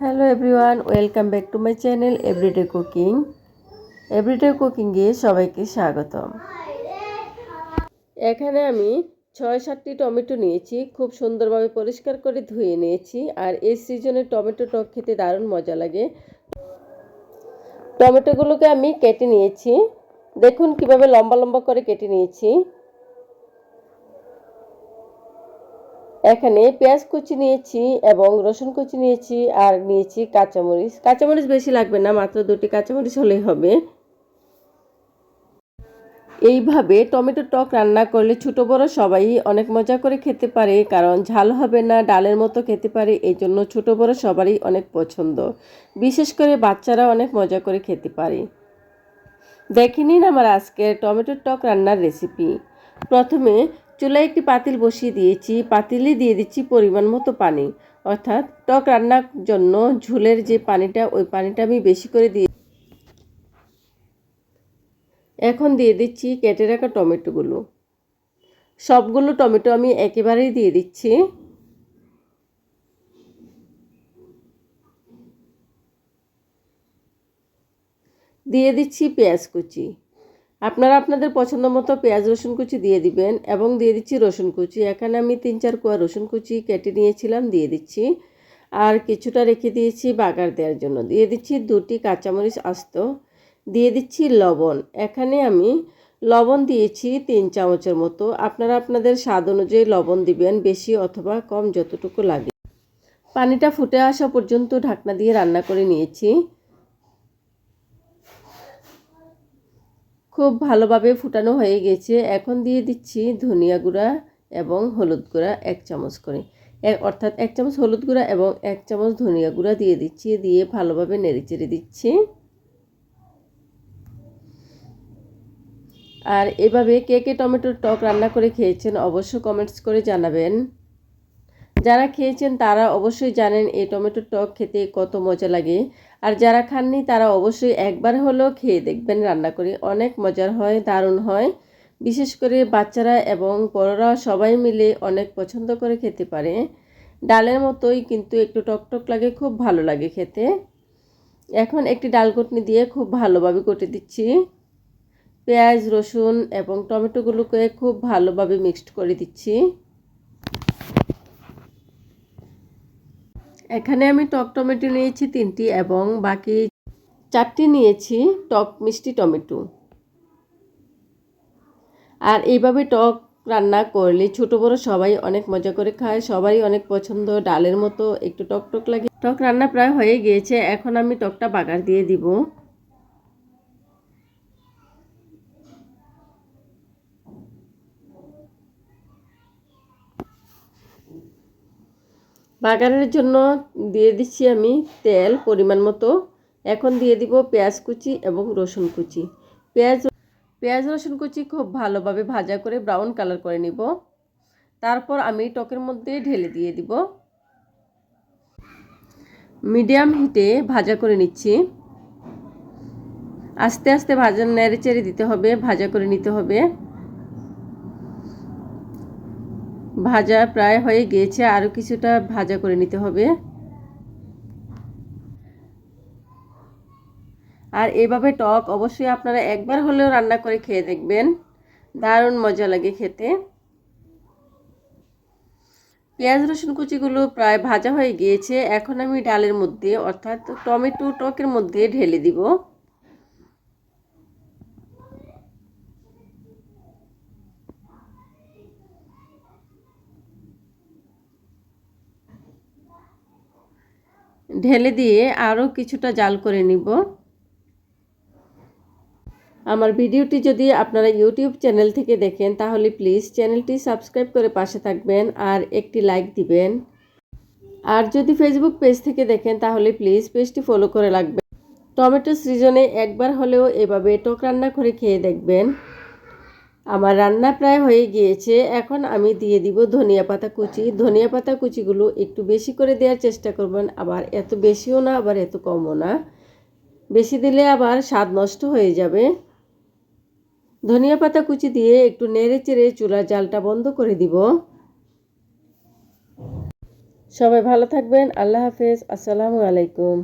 Hello everyone, welcome back to my channel everyday cooking. Everyday কুকিংয়ে সবাইকে স্বাগতম। এখানে আমি 6-7টি টমেটো নিয়েছি, খুব সুন্দরভাবে পরিষ্কার করে ধুয়ে নিয়েছি। আর এই সিজনে টমেটো টক খেতে দারুণ মজা লাগে। টমেটোগুলোকে আমি কেটে নিয়েছি, দেখুন কিভাবে লম্বা লম্বা করে কেটে নিয়েছি। এখানে পেঁয়াজ কুচি নিয়েছি এবং রসুন কুচি নিয়েছি, আর নিয়েছি কাঁচামরিচ। কাঁচামরিচ বেশি লাগবে না, মাত্র 2টি কাঁচামরিচ হলেই হবে। এইভাবে টমেটো টক রান্না করলে ছোট বড় সবাই অনেক মজা করে খেতে পারে, কারণ ঝাল হবে না, ডালের মতো খেতে পারে। এই জন্য ছোট বড় সবারই অনেক পছন্দ, বিশেষ করে বাচ্চারা অনেক মজা করে খেতে পারে। দেখে নিন আমার আজকের টমেটো টক রান্নার রেসিপি। প্রথমে চুলায় একটি পাতিল বসিয়ে দিয়েছি, পাতিলে দিয়ে দিচ্ছি পরিমাণ মতো পানি, অর্থাৎ টক রান্নার জন্য ঝোলের যে পানিটা, ওই পানিটা আমি বেশি করে দিয়ে এখন দিয়ে দিচ্ছি কেটে রাখা টমেটোগুলো। সবগুলো টমেটো আমি একেবারেই দিয়ে দিচ্ছি। দিয়ে দিচ্ছি পেঁয়াজ কুচি। আপনারা আপনাদের পছন্দ মতো পেঁয়াজ রসুন কুচি দিয়ে দিবেন। এবং দিয়ে দিচ্ছি রসুন কুচি। এখানে আমি 3-4 কোয়া রসুন কুচি কেটে নিয়েছিলাম, দিয়ে দিচ্ছি। আর কিছুটা রেখে দিয়েছি বাগার দেওয়ার জন্য। দিয়ে দিচ্ছি 2টি কাঁচামরিচ আস্ত। দিয়ে দিচ্ছি লবণ। এখানে আমি লবণ দিয়েছি 3 চামচের মতো। আপনারা আপনাদের স্বাদ অনুযায়ী লবণ দিবেন, বেশি অথবা কম যতটুকু লাগে। পানিটা ফুটে আসা পর্যন্ত ঢাকনা দিয়ে রান্না করে নিয়েছি। খুব ভালোভাবে ফুটানো হয়ে গেছে। এখন দিয়ে দিচ্ছি ধনিয়া গুঁড়া এবং হলুদ গুঁড়া 1 চামচ করে, অর্থাৎ 1 চামচ হলুদ গুঁড়া এবং 1 চামচ ধনিয়া গুঁড়া দিয়ে দিচ্ছি। দিয়ে ভালোভাবে নেড়েচেড়ে দিচ্ছি। আর এভাবে কে কে টমেটোর টক রান্না করে খেয়েছেন অবশ্য কমেন্টস করে জানাবেন। যারা খেয়েছেন তারা অবশ্যই জানেন এই টমেটোর টক খেতে কত মজা লাগে। আর যারা খাননি তারা অবশ্যই একবার হলেও খেয়ে দেখবেন রান্না করে, অনেক মজার হয়, দারুণ হয়। বিশেষ করে বাচ্চারা এবং বড়রা সবাই মিলে অনেক পছন্দ করে খেতে পারে। ডালের মতোই কিন্তু একটু টকটক লাগে, খুব ভালো লাগে খেতে। এখন একটি ডাল ঘুটনি দিয়ে খুব ভালোভাবে ঘুটে দিচ্ছি। পেঁয়াজ রসুন এবং টমেটোগুলোকে খুব ভালোভাবে মিক্সড করে দিচ্ছি। এখানে আমি টক টমেটো নিয়েছি 3টি এবং বাকি 4টি নিয়েছি টক মিষ্টি টমেটো। আর এইভাবে টক রান্না করলে ছোট বড় সবাই অনেক মজা করে খায়, সবারই অনেক পছন্দ। ডালের মতো একটু টক টক লাগে। টক রান্না প্রায় হয়ে গিয়েছে, এখন আমি টকটা বাগার দিয়ে দিব। বাগারের জন্য দিয়ে দিচ্ছি আমি তেল পরিমাণ মতো। এখন দিয়ে দিব পেঁয়াজ কুচি এবং রসুন কুচি। পেঁয়াজ রসুন কুচি খুব ভালোভাবে ভাজা করে ব্রাউন কালার করে নিব। তারপর আমি টকের মধ্যে ঢেলে দিয়ে দিব। মিডিয়াম হিটে ভাজা করে নিচ্ছি। আস্তে আস্তে ভাজা নেড়ে চেড়ে দিতে হবে, ভাজা করে নিতে হবে। ভাজা প্রায় হয়ে গিয়েছে, আরও কিছুটা ভাজা করে নিতে হবে। আর এভাবে টক অবশ্যই আপনারা একবার হলেও রান্না করে খেয়ে দেখবেন, দারুণ মজা লাগে খেতে। পেঁয়াজ রসুন কুচিগুলো প্রায় ভাজা হয়ে গিয়েছে। এখন আমি ডালের মধ্যে, অর্থাৎ টমেটো টকের মধ্যে ঢেলে দিব। ঢেলে দিয়ে আরও কিছুটা জাল করে নিব। আমার ভিডিওটি যদি আপনারা ইউটিউব চ্যানেল থেকে দেখেন তাহলে প্লিজ চ্যানেলটি সাবস্ক্রাইব করে পাশে থাকবেন আর একটি লাইক দিবেন। আর যদি ফেসবুক পেজ থেকে দেখেন তাহলে প্লিজ পেজটি ফলো করে রাখবেন। টমেটো সিজনে একবার হলেও এভাবে টক রান্না করে খেয়ে দেখবেন। আমার রান্না প্রায় হয়ে গিয়েছে। এখন আমি দিয়ে দিব ধনিয়া পাতা কুচি। ধনিয়া পাতা কুচিগুলো একটু বেশি করে দেওয়ার চেষ্টা করবেন, আবার এত বেশিও না আবার এত কমও না। বেশি দিলে আবার স্বাদ নষ্ট হয়ে যাবে। ধনিয়া পাতা কুচি দিয়ে একটু নেড়ে চেড়ে চুলার জালটা বন্ধ করে দিব। সবাই ভালো থাকবেন। আল্লাহ হাফেজ। আসসালামু আলাইকুম।